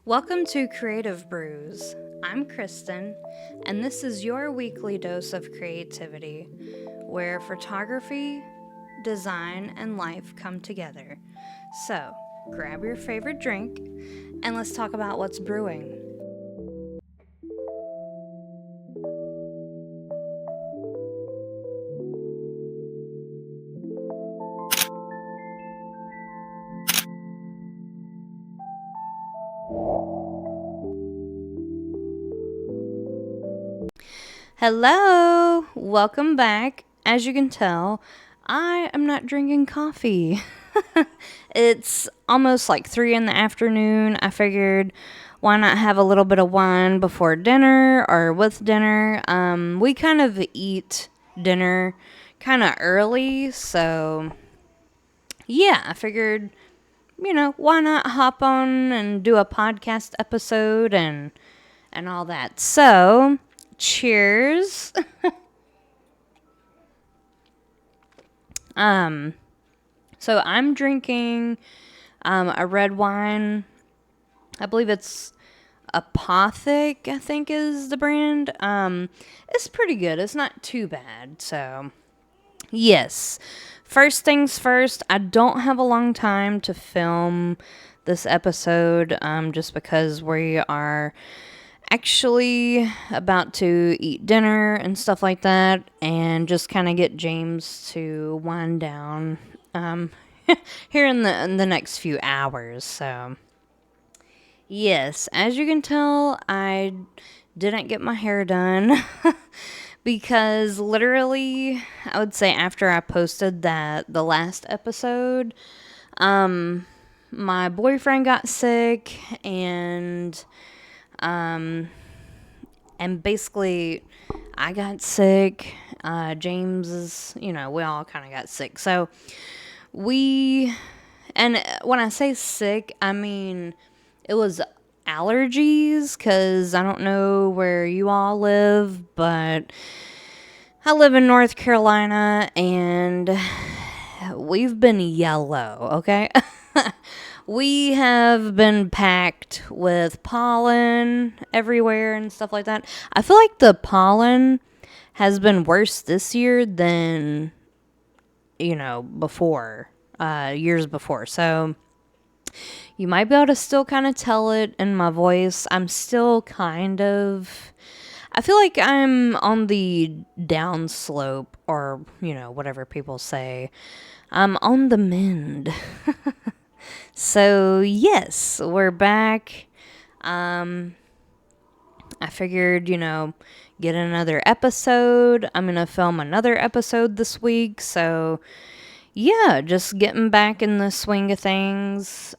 Welcome to Creative Brews. I'm Kristen, and this is your weekly dose of creativity, where photography, design, and life come together. So, grab your favorite drink, and let's talk about what's brewing. Hello! Welcome back. As you can tell, I am not drinking coffee. It's almost like 3 in the afternoon. I figured why not have a little bit of wine before dinner or with dinner. We kind of eat dinner kind of early, so yeah, I figured, why not hop on and do a podcast episode and all that. So, cheers. So I'm drinking a red wine. I believe it's Apothic, I think is the brand. It's pretty good. It's not too bad. So, yes. First things first, I don't have a long time to film this episode just because we are actually about to eat dinner and stuff like that, and just kind of get James to wind down here in the next few hours. So yes, as you can tell, I didn't get my hair done because literally I would say after I posted the last episode, my boyfriend got sick, and basically I got sick. James is, we all kind of got sick. So and when I say sick, I mean, it was allergies, because I don't know where you all live, but I live in North Carolina, and we've been yellow, okay? We have been packed with pollen everywhere and stuff like that. I feel like the pollen has been worse this year than, before, years before. So you might be able to still kind of tell it in my voice. I'm still I feel like I'm on the down slope, or, whatever people say. I'm on the mend. So, yes, we're back. I figured, get another episode. I'm going to film another episode this week. So, yeah, just getting back in the swing of things.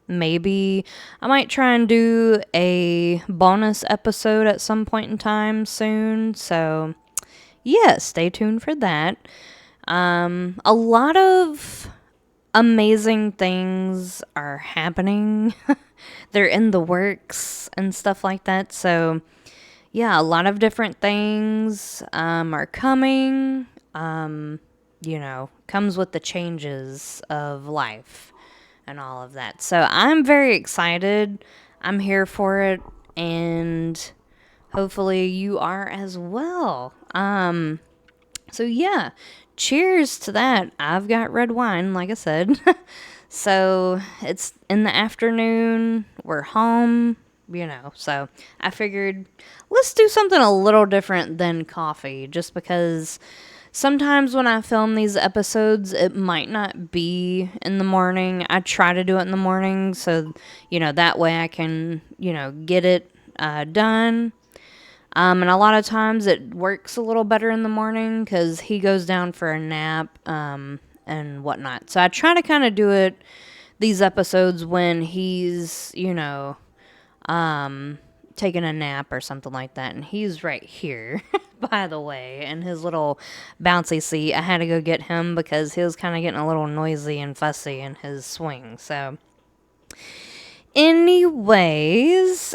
Maybe I might try and do a bonus episode at some point in time soon. So, yeah, stay tuned for that. A lot of amazing things are happening. They're in the works and stuff like that. So, yeah, a lot of different things are coming. Comes with the changes of life and all of that. So, I'm very excited. I'm here for it, and hopefully you are as well. So yeah, cheers to that. I've got red wine, like I said. So it's in the afternoon. We're home, So I figured let's do something a little different than coffee, just because sometimes when I film these episodes, it might not be in the morning. I try to do it in the morning, so, that way I can, get it done. And a lot of times it works a little better in the morning because he goes down for a nap and whatnot. So I try to kind of do these episodes when he's, taking a nap or something like that. And he's right here, by the way, in his little bouncy seat. I had to go get him because he was kind of getting a little noisy and fussy in his swing. So anyways,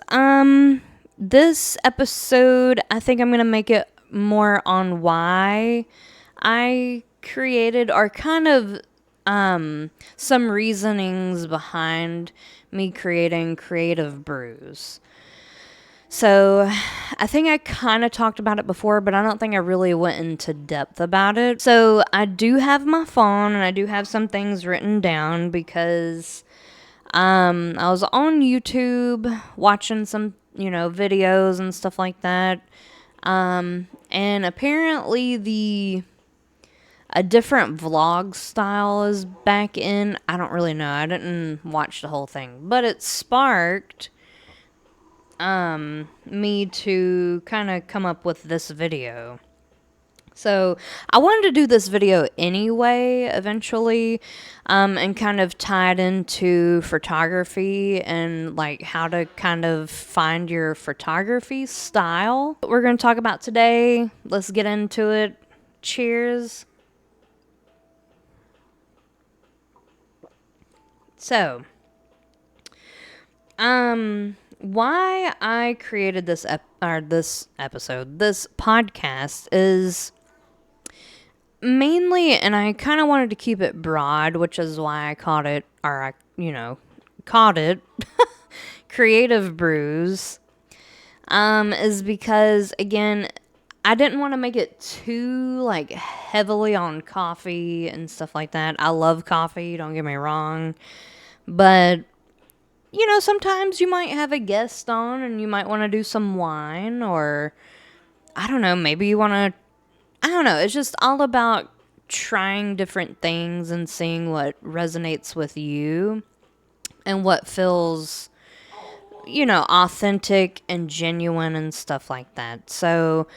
this episode, I think I'm going to make it more on why I created, or kind of some reasonings behind me creating Creative Brews. So I think I kind of talked about it before, but I don't think I really went into depth about it. So I do have my phone and I do have some things written down because I was on YouTube watching some, videos and stuff like that. And apparently a different vlog style is back in. I don't really know. I didn't watch the whole thing, but it sparked me to kind of come up with this video. So I wanted to do this video anyway, eventually, and kind of tie it into photography and like how to kind of find your photography style. What we're going to talk about today. Let's get into it. Cheers. So, why I created this episode, this podcast is mainly, and I kind of wanted to keep it broad, which is why I called it Creative Brews, is because, again, I didn't want to make it too, like, heavily on coffee and stuff like that. I love coffee, don't get me wrong, but sometimes you might have a guest on and you might want to do some wine, or I don't know, maybe you want to, I don't know. It's just all about trying different things and seeing what resonates with you and what feels, authentic and genuine and stuff like that. So,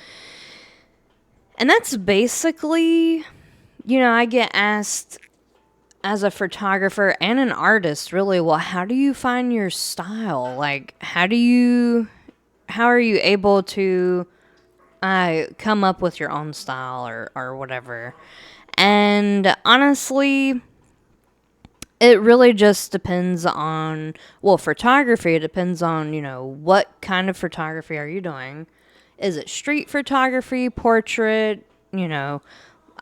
and that's basically, I get asked as a photographer and an artist, really, well, how do you find your style? Like, how are you able to come up with your own style or whatever? And honestly, it really just depends on, photography, it depends on, what kind of photography are you doing? Is it street photography, portrait, and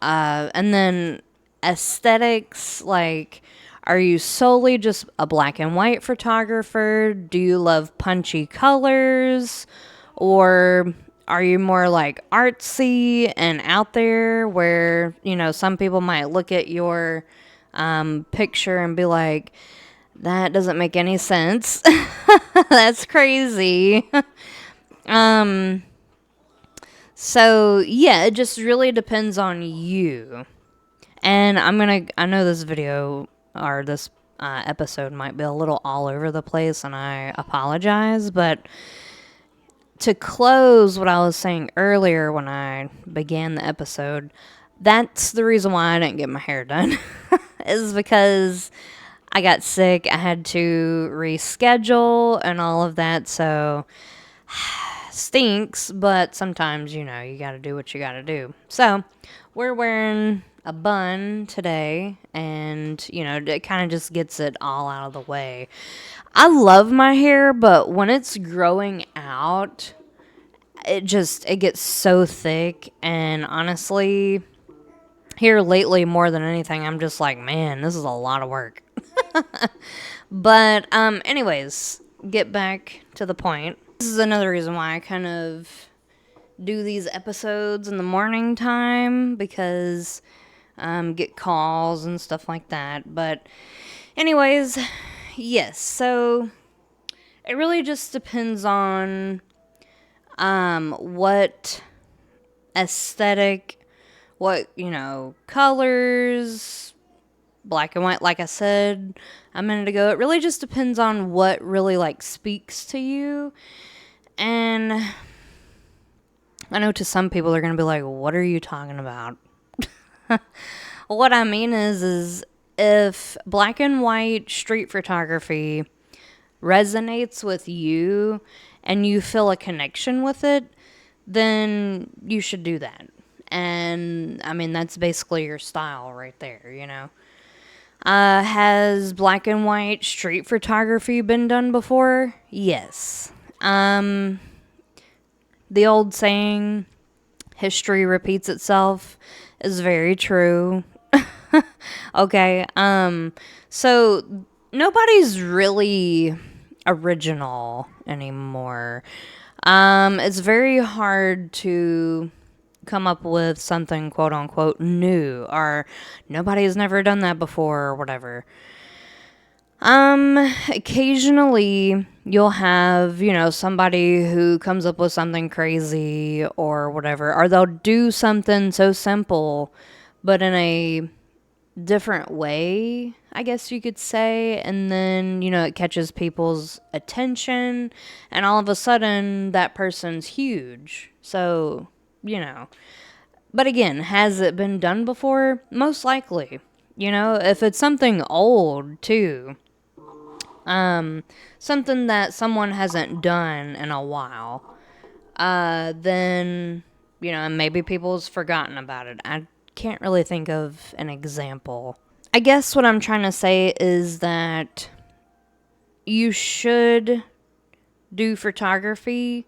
then aesthetics, like, are you solely just a black and white photographer? Do you love punchy colors? Or are you more like artsy and out there where, some people might look at your picture and be like, that doesn't make any sense. That's crazy. So yeah, it just really depends on you. And I know this video or this episode might be a little all over the place, and I apologize, but to close what I was saying earlier when I began the episode, that's the reason why I didn't get my hair done, is because I got sick. I had to reschedule and all of that, so stinks, but sometimes, you gotta do what you gotta do. So, we're wearing a bun today, and, it kind of just gets it all out of the way. I love my hair, but when it's growing out, it gets so thick, and honestly, here lately, more than anything, I'm just like, man, this is a lot of work. But, anyways, get back to the point. This is another reason why I kind of do these episodes in the morning time, because get calls and stuff like that. But anyways, yes, so it really just depends on what aesthetic, what, colors, black and white, like I said a minute ago. It really just depends on what really, like, speaks to you. And I know to some people they're going to be like, what are you talking about? What I mean is if black and white street photography resonates with you and you feel a connection with it, then you should do that. And I mean, that's basically your style right there, Has black and white street photography been done before? Yes. The old saying, history repeats itself, is very true. Okay. So nobody's really original anymore. It's very hard to come up with something quote unquote new, or nobody has never done that before or whatever. Occasionally you'll have, somebody who comes up with something crazy or whatever, or they'll do something so simple, but in a different way, I guess you could say. And then, it catches people's attention, and all of a sudden that person's huge. So, you know. But again, has it been done before? Most likely. If it's something old too, something that someone hasn't done in a while, then, maybe people's forgotten about it. I can't really think of an example. I guess what I'm trying to say is that you should do photography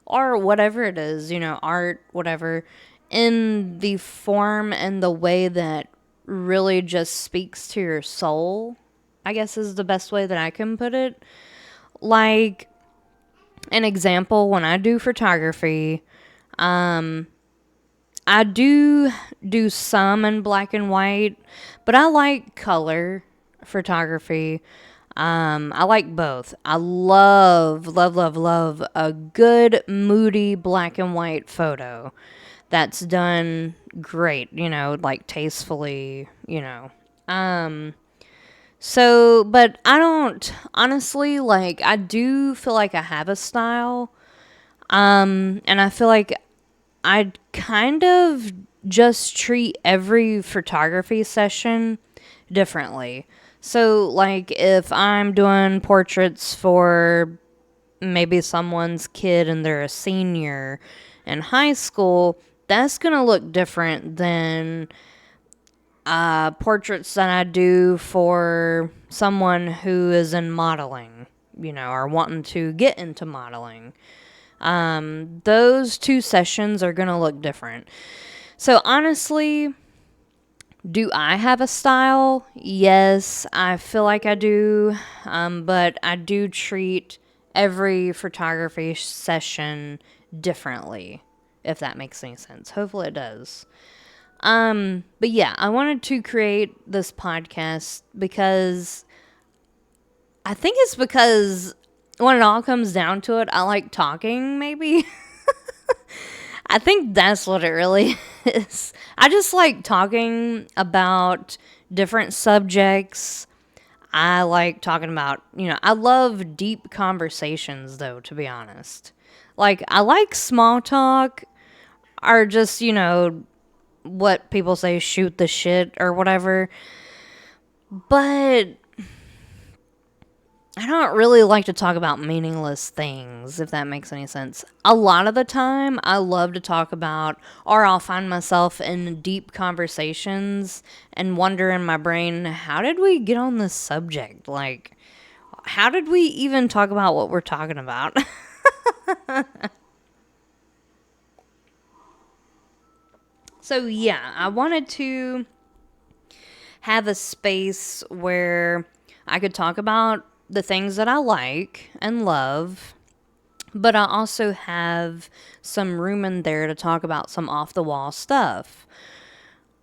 or whatever it is, art, whatever, in the form and the way that really just speaks to your soul, I guess is the best way that I can put it. Like, an example, when I do photography, I do some in black and white, but I like color photography. I like both. I love, love, love, love a good moody black and white photo that's done great, like tastefully, So, but I don't, honestly, like, I do feel like I have a style. And I feel like I kind of just treat every photography session differently. So, like, if I'm doing portraits for maybe someone's kid and they're a senior in high school, that's going to look different than portraits that I do for someone who is in modeling, or wanting to get into modeling. Those two sessions are going to look different. So honestly, do I have a style? Yes, I feel like I do. But I do treat every photography session differently, if that makes any sense. Hopefully it does. But yeah, I wanted to create this podcast because I think it's because when it all comes down to it, I like talking, maybe. I think that's what it really is. I just like talking about different subjects. I like talking about, I love deep conversations, though, to be honest. Like, I like small talk, or just, what people say, shoot the shit or whatever. But I don't really like to talk about meaningless things, if that makes any sense. A lot of the time, I love to talk about, or I'll find myself in deep conversations and wonder in my brain, how did we get on this subject? Like, how did we even talk about what we're talking about? So, yeah, I wanted to have a space where I could talk about the things that I like and love, but I also have some room in there to talk about some off the wall stuff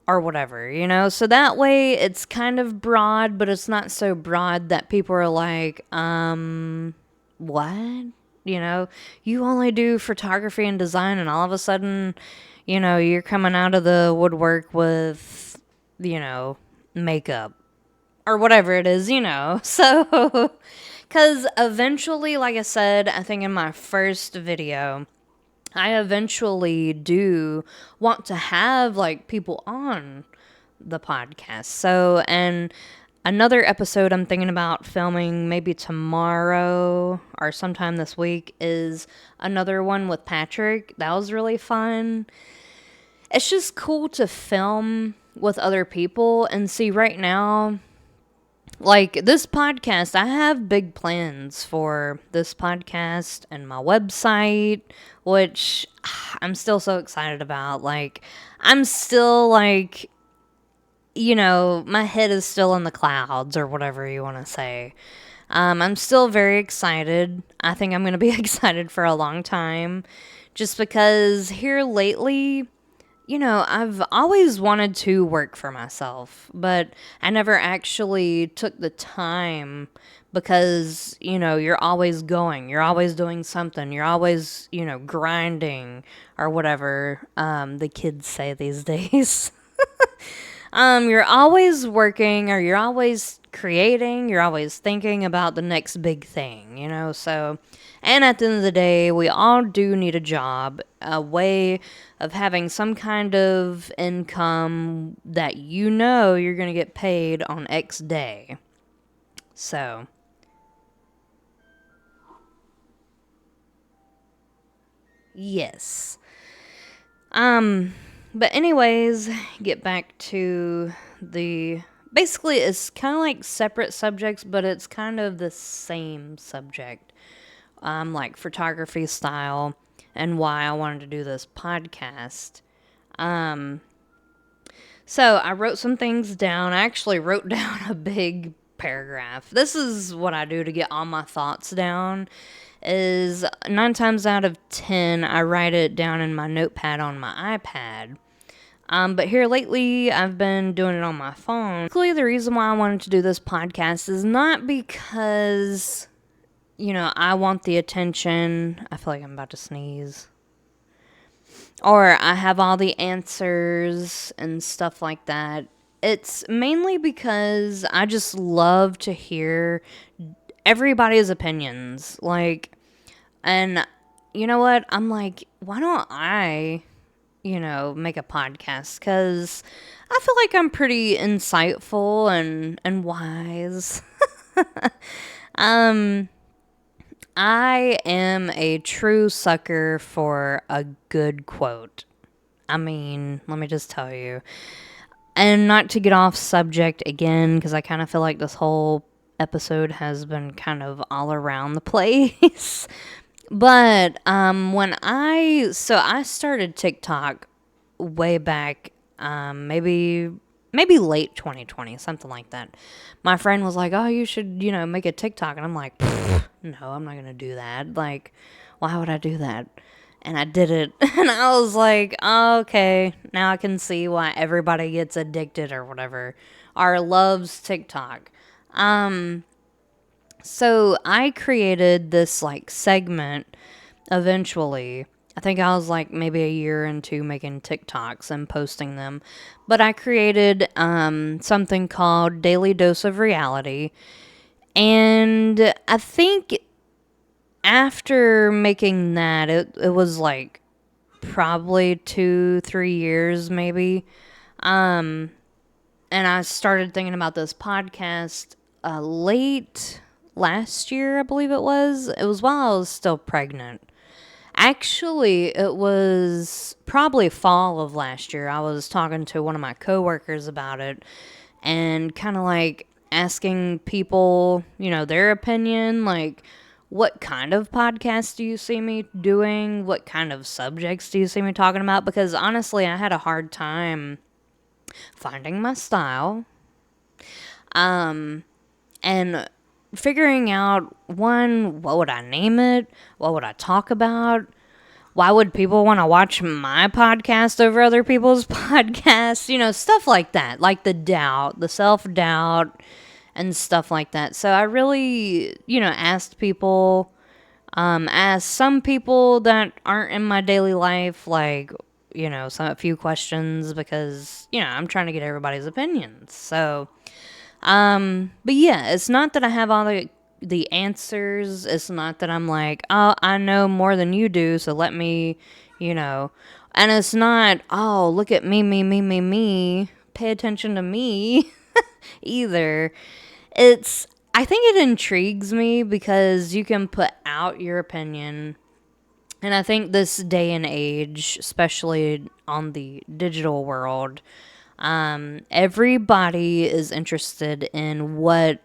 or whatever, So that way it's kind of broad, but it's not so broad that people are like, what? You only do photography and design, and all of a sudden, you're coming out of the woodwork with, makeup or whatever it is, So, because eventually, like I said, I think in my first video, I eventually do want to have like people on the podcast. So, and another episode I'm thinking about filming maybe tomorrow or sometime this week is another one with Patrick. That was really fun. It's just cool to film with other people and see right now. Like, this podcast, I have big plans for this podcast and my website, which I'm still so excited about. Like, I'm still, like, my head is still in the clouds or whatever you want to say. I'm still very excited. I think I'm going to be excited for a long time just because here lately, I've always wanted to work for myself, but I never actually took the time because, you're always going, you're always doing something, you're always, grinding or whatever the kids say these days. You're always working or you're always creating, you're always thinking about the next big thing, so, and at the end of the day, we all do need a job, a way of having some kind of income that you're going to get paid on X day. So, yes. But anyways, get back to the basically it's kind of like separate subjects, but it's kind of the same subject. Like photography style and why I wanted to do this podcast. Um, so I wrote some things down. I actually wrote down a big paragraph. This is what I do to get all my thoughts down. Is 9 times out of 10 I write it down in my notepad on my iPad. But here lately, I've been doing it on my phone. Basically, the reason why I wanted to do this podcast is not because, I want the attention. I feel like I'm about to sneeze. Or I have all the answers and stuff like that. It's mainly because I just love to hear everybody's opinions. And you know what? I'm like, why don't I make a podcast? Because I feel like I'm pretty insightful and wise. um, I am a true sucker for a good quote. I mean, let me just tell you. And not to get off subject again, because I kind of feel like this whole episode has been kind of all around the place. But I started TikTok way back, maybe late 2020, something like that. My friend was like, "Oh, you should, make a TikTok," and I'm like, "No, I'm not gonna do that. Like, why would I do that?" And I did it, and I was like, oh, "Okay, now I can see why everybody gets addicted or whatever, or loves TikTok." So I created this segment eventually. I think I was maybe a year into making TikToks and posting them. But I created something called Daily Dose of Reality. And I think after making that, it was probably 2-3 years maybe. And I started thinking about this podcast late last year, I believe it was. It was while I was still pregnant. Actually, it was probably fall of last year. I was talking to one of my coworkers about it and kind of asking people, their opinion, what kind of podcast do you see me doing? What kind of subjects do you see me talking about? Because honestly, I had a hard time finding my style. And figuring out, one, what would I name it? What would I talk about? Why would people want to watch my podcast over other people's podcasts? Stuff like that. Like the self-doubt, and stuff like that. So I really, asked people, asked some people that aren't in my daily life, a few questions because, I'm trying to get everybody's opinions. So, but yeah, it's not that I have all the answers. It's not that I'm like, oh, I know more than you do, so let me, and it's not, oh, look at me, pay attention to me either. I think it intrigues me because you can put out your opinion. And I think this day and age, especially on the digital world, everybody is interested in what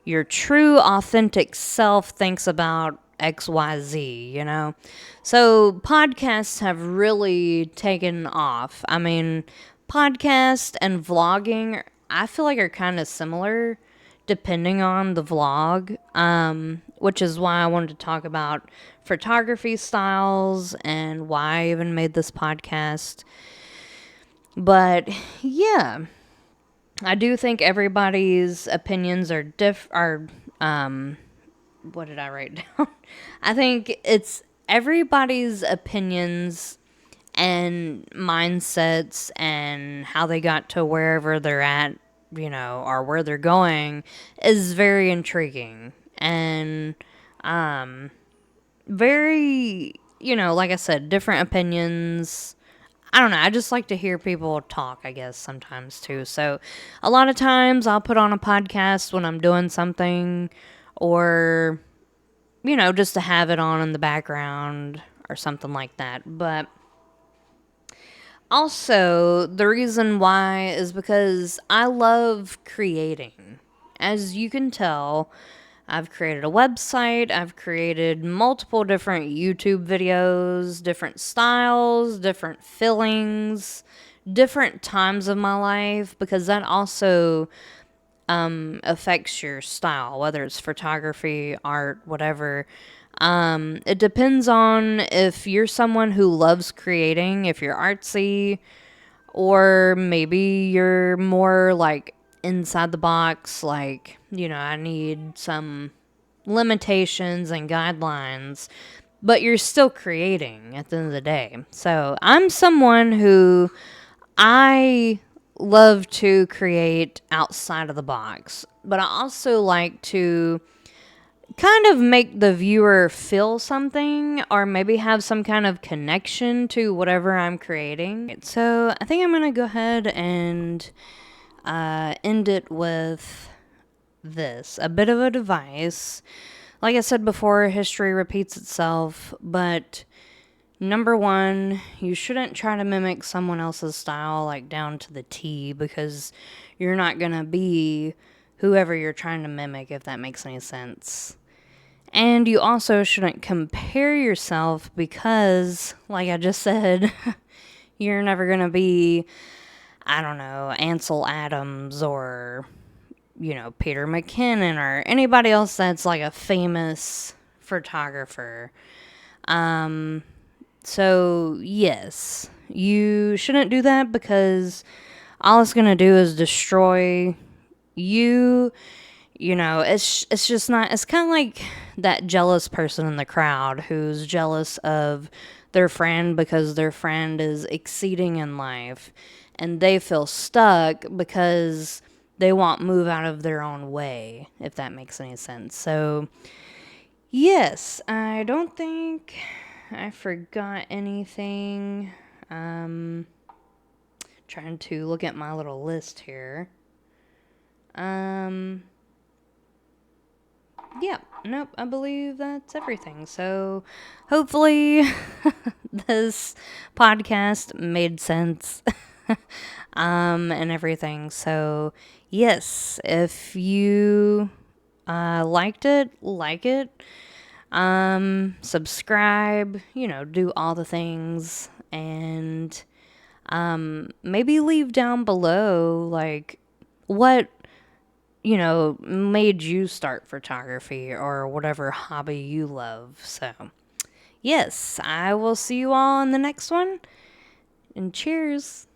your true, authentic self thinks about XYZ. So podcasts have really taken off. I mean, podcast and vlogging I feel like are kind of similar depending on the vlog, which is why I wanted to talk about photography styles and why I even made this podcast. But yeah, I do think everybody's opinions are what did I write down? I think it's everybody's opinions and mindsets and how they got to wherever they're at, or where they're going is very intriguing and very, like I said, different opinions. I don't know. I just like to hear people talk, I guess, sometimes too. So a lot of times I'll put on a podcast when I'm doing something or, just to have it on in the background or something like that. But also, the reason why is because I love creating. As you can tell, I've created a website, I've created multiple different YouTube videos, different styles, different fillings, different times of my life, because that also affects your style, whether it's photography, art, whatever. It depends on if you're someone who loves creating, if you're artsy, or maybe you're more like inside the box, like, I need some limitations and guidelines, but you're still creating at the end of the day. So I'm someone who I love to create outside of the box, but I also like to kind of make the viewer feel something or maybe have some kind of connection to whatever I'm creating. So I think I'm going to go ahead and end it with this a bit of a device. Like I said before, history repeats itself, but number one, you shouldn't try to mimic someone else's style like down to the T because you're not going to be whoever you're trying to mimic, if that makes any sense. And you also shouldn't compare yourself because, like I just said, you're never going to be, I don't know, Ansel Adams or, Peter McKinnon or anybody else that's like a famous photographer. So, yes, you shouldn't do that because all it's going to do is destroy you. It's just not, it's kind of like that jealous person in the crowd who's jealous of their friend because their friend is exceeding in life and they feel stuck because they won't move out of their own way, if that makes any sense. So, yes, I don't think I forgot anything. Trying to look at my little list here. Yeah, nope, I believe that's everything. So hopefully this podcast made sense and everything. So, yes, if you liked it, like it, subscribe, do all the things, and maybe leave down below like what made you start photography or whatever hobby you love. So, yes, I will see you all in the next one, and cheers.